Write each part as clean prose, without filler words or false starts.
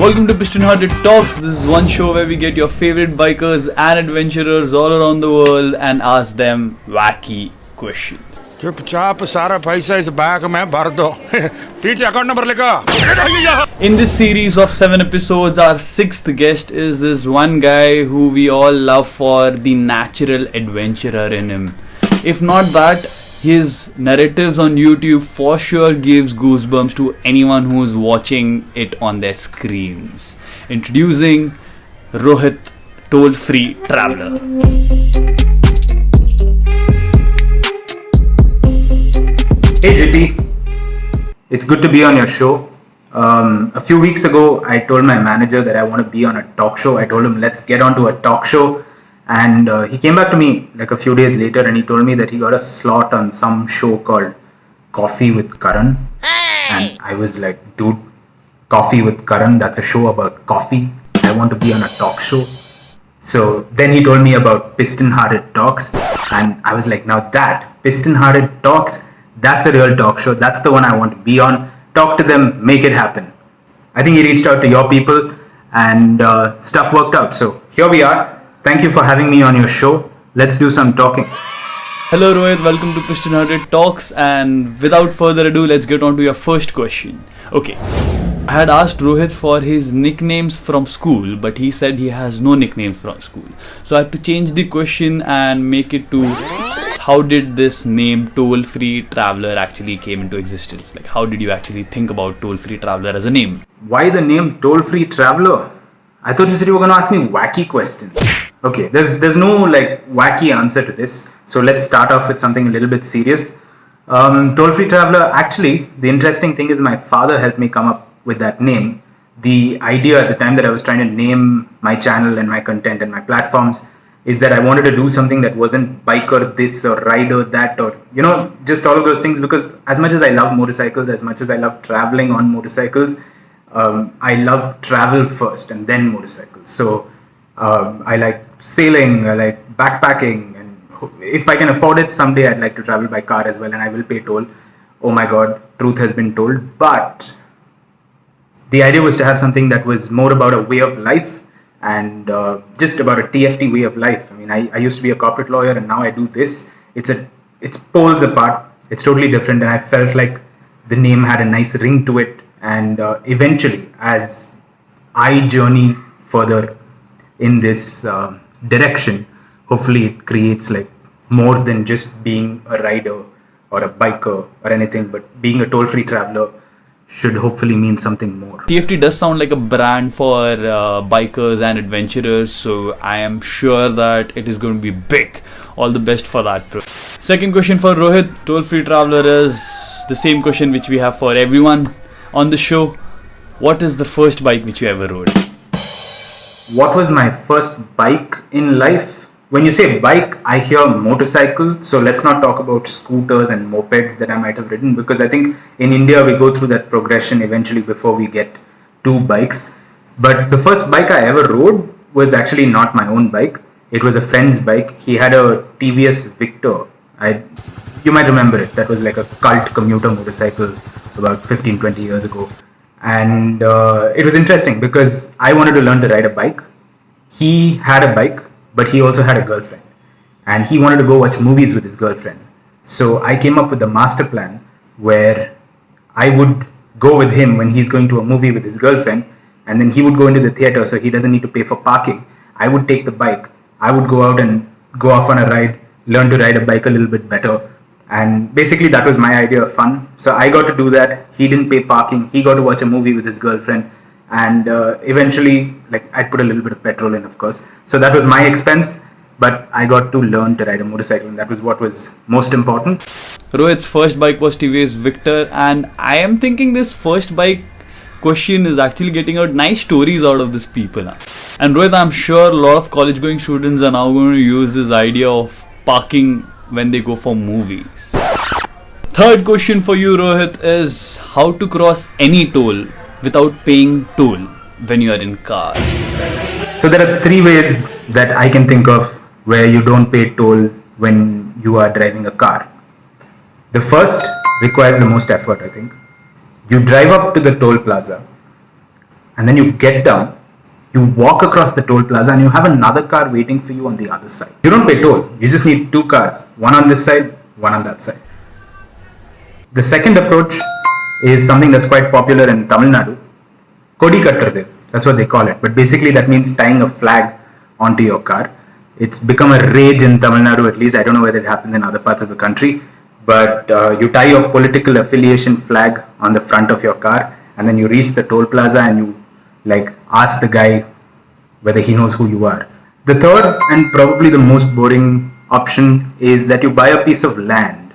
Welcome to PISTONHEARTED Talks. This is one show where we get your favorite bikers and adventurers all around the world and ask them wacky questions. चुपचाप सारा पैसा इस bag में भर दो पीछे account number लिखा. In this series of 7 episodes, our 6th guest is this one guy who we all love for the natural adventurer in him. If not that, his narratives on YouTube for sure gives goosebumps to anyone who is watching it on their screens. Introducing Rohit, toll-free traveler. Hey JP, it's good to be on your show. A few weeks ago, I told my manager that I want to be on a talk show. I told him, let's get onto a talk show. And he came back to me like a few days later and he told me that he got a slot on some show called Coffee with Karan. And I was like, dude, Coffee with Karan, that's a show about coffee. I want to be on a talk show. So then he told me about PISTONHEARTED Talks. And I was like, now that, PISTONHEARTED Talks, that's a real talk show. That's the one I want to be on. Talk to them, make it happen. I think he reached out to your people and stuff worked out. So here we are. Thank you for having me on your show. Let's do some talking. Hello Rohit, welcome to PISTONHEARTED Talks, and without further ado, let's get on to your first question. Okay, I had asked Rohit for his nicknames from school, but he said he has no nicknames from school. So I had to change the question and make it to how did this name toll-free traveler actually came into existence? Like, how did you actually think about toll-free traveler as a name? Why the name toll-free traveler? I thought you said you were going to ask me wacky questions. Okay, there's no like wacky answer to this. So let's start off with something a little bit serious. Toll-free traveler, actually, the interesting thing is my father helped me come up with that name. The idea at the time that I was trying to name my channel and my content and my platforms is that I wanted to do something that wasn't biker this or rider that or, just all of those things, because as much as I love motorcycles, as much as I love traveling on motorcycles, I love travel first and then motorcycles. So I like sailing, I like backpacking, and if I can afford it, someday I'd like to travel by car as well, and I will pay toll. Oh my god, truth has been told. But the idea was to have something that was more about a way of life and just about a TFT way of life. I mean, I used to be a corporate lawyer and now I do this. It's poles apart. It's totally different, and I felt like the name had a nice ring to it. And eventually, as I journey further in this direction, hopefully it creates like more than just being a rider or a biker or anything, but being a toll-free traveler should hopefully mean something more. TFT does sound like a brand for bikers and adventurers, so I am sure that it is going to be big. All the best for that, bro. Second question for Rohit, toll-free traveler, is the same question which we have for everyone on the show. What is the first bike which you ever rode? What was my first bike in life? When you say bike, I hear motorcycle. So let's not talk about scooters and mopeds that I might have ridden, because I think in India we go through that progression eventually before we get to bikes. But the first bike I ever rode was actually not my own bike. It was a friend's bike. He had a TVS Victor. You might remember it. That was like a cult commuter motorcycle about 15-20 years ago. And it was interesting because I wanted to learn to ride a bike. He had a bike, but he also had a girlfriend. And he wanted to go watch movies with his girlfriend. So I came up with a master plan where I would go with him when he's going to a movie with his girlfriend, and then he would go into the theater so he doesn't need to pay for parking. I would take the bike. I would go out and go off on a ride, learn to ride a bike a little bit better. And basically that was my idea of fun. So I got to do that. He didn't pay parking. He got to watch a movie with his girlfriend. And eventually, I'd put a little bit of petrol in, of course. So that was my expense. But I got to learn to ride a motorcycle. And that was what was most important. Rohit's first bike was TVS Victor. And I am thinking this first bike question is actually getting out nice stories out of these people. And Rohit, I'm sure a lot of college going students are now going to use this idea of parking when they go for movies. Third question for you, Rohit, is how to cross any toll without paying toll when you are in car. So there are 3 ways that I can think of where you don't pay toll when you are driving a car. The first requires the most effort, I think. You drive up to the toll plaza, and then you get down, you walk across the toll plaza, and you have another car waiting for you on the other side. You don't pay toll, you just need two cars, one on this side, one on that side. The second approach is something that's quite popular in Tamil Nadu. Kodi kattaradu, that's what they call it. But basically that means tying a flag onto your car. It's become a rage in Tamil Nadu, at least. I don't know whether it happens in other parts of the country. But you tie your political affiliation flag on the front of your car, and then you reach the toll plaza and you ask the guy whether he knows who you are. The third and probably the most boring option is that you buy a piece of land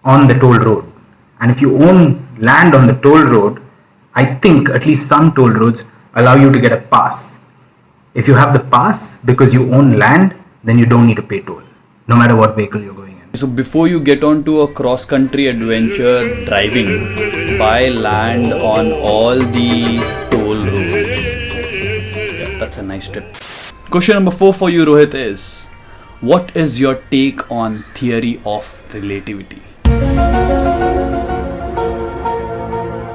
on the toll road. And if you own land on the toll road, I think at least some toll roads allow you to get a pass. If you have the pass because you own land, then you don't need to pay toll, no matter what vehicle you're going in. So before you get onto a cross-country adventure driving, buy land on all the toll roads. Yeah, that's a nice tip. Question number 4 for you, Rohit, is what is your take on theory of relativity?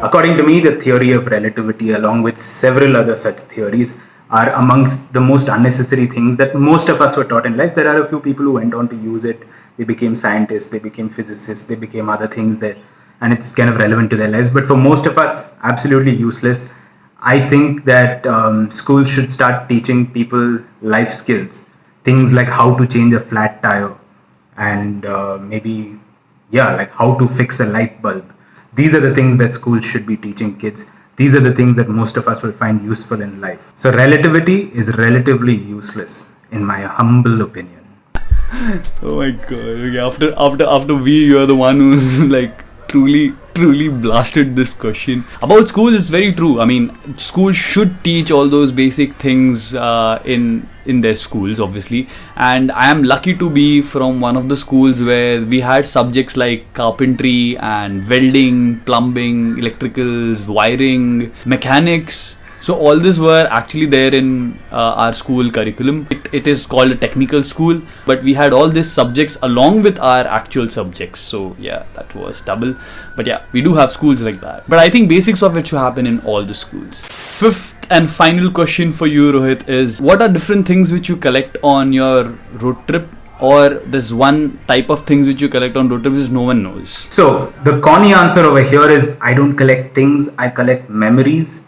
According to me, the theory of relativity, along with several other such theories, are amongst the most unnecessary things that most of us were taught in life. There are a few people who went on to use it. They became scientists, they became physicists, they became other things and it's kind of relevant to their lives. But for most of us, absolutely useless. I think that schools should start teaching people life skills. Things like how to change a flat tire and how to fix a light bulb. These are the things that schools should be teaching kids. These are the things that most of us will find useful in life. So relativity is relatively useless, in my humble opinion. Oh my god. Okay, after we, you're the one who's truly blasted this question. About school, it's very true. I mean, schools should teach all those basic things in their schools, obviously. And I am lucky to be from one of the schools where we had subjects like carpentry and welding, plumbing, electricals, wiring, mechanics. So all this were actually there in our school curriculum. It is called a technical school, but we had all these subjects along with our actual subjects. So yeah, that was double. But yeah, we do have schools like that. But I think basics of it should happen in all the schools. Fifth and final question for you, Rohit, is what are different things which you collect on your road trip? Or there's one type of things which you collect on road trips which no one knows? So the corny answer over here is I don't collect things, I collect memories.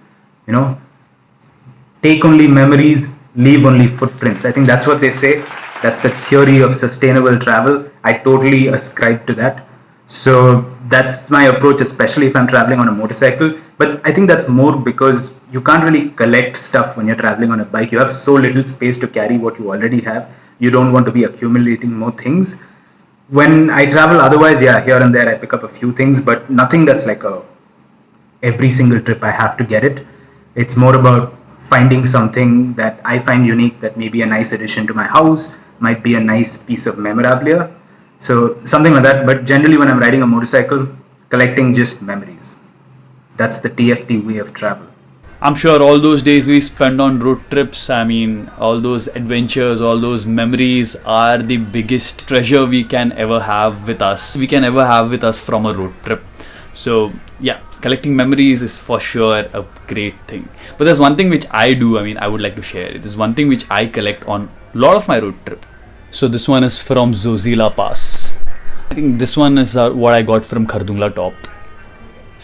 Take only memories, leave only footprints. I think that's what they say. That's the theory of sustainable travel. I totally ascribe to that. So that's my approach, especially if I'm traveling on a motorcycle. But I think that's more because you can't really collect stuff when you're traveling on a bike. You have so little space to carry what you already have. You don't want to be accumulating more things. When I travel otherwise, yeah, here and there I pick up a few things, but nothing that's like every single trip I have to get it. It's more about finding something that I find unique, that may be a nice addition to my house, might be a nice piece of memorabilia. So something like that. But generally when I'm riding a motorcycle, collecting just memories. That's the TFT way of travel. I'm sure all those days we spend on road trips, I mean, all those adventures, all those memories are the biggest treasure we can ever have with us. From a road trip. So yeah, collecting memories is for sure a great thing. But there's one thing which I do, I would like to share it. There's one thing which I collect on a lot of my road trip. So this one is from Zozila Pass. I think this one is what I got from Khardungla Top.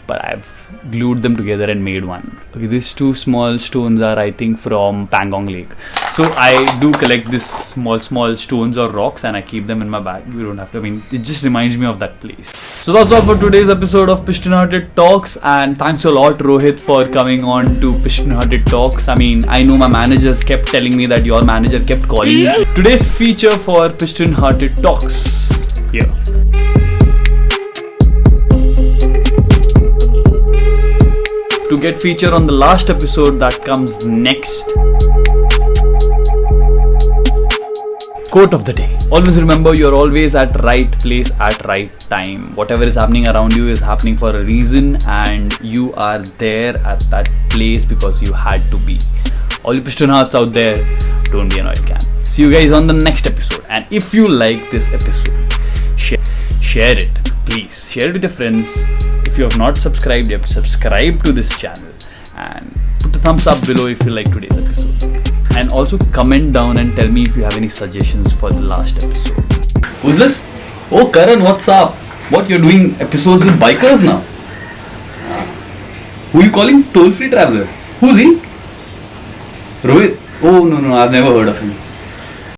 But I've glued them together and made one. Okay, these two small stones are I think from Pangong Lake. So I do collect these small stones or rocks and I keep them in my bag. You don't have to, it just reminds me of that place. So that's all for today's episode of PISTONHEARTED Talks, and thanks a lot Rohit for coming on to PISTONHEARTED Talks. I know my managers kept telling me that your manager kept calling me. Today's feature for PISTONHEARTED Talks. Here. To get featured on the last episode that comes next. Quote of the day. Always remember, you're always at right place at right time. Whatever is happening around you is happening for a reason, and you are there at that place because you had to be. All you piston hearts out there, don't be an oil can. See you guys on the next episode. And if you like this episode, share it. Please share it with your friends. If you have not subscribed yet, subscribe to this channel and put a thumbs up below if you like today's episode. And also comment down and tell me if you have any suggestions for the last episode. Who's this? Oh, Karan, what's up? What, you're doing episodes with bikers now? Who are you calling? Toll-free traveler. Who's he? Rohit? Oh, no, I've never heard of him.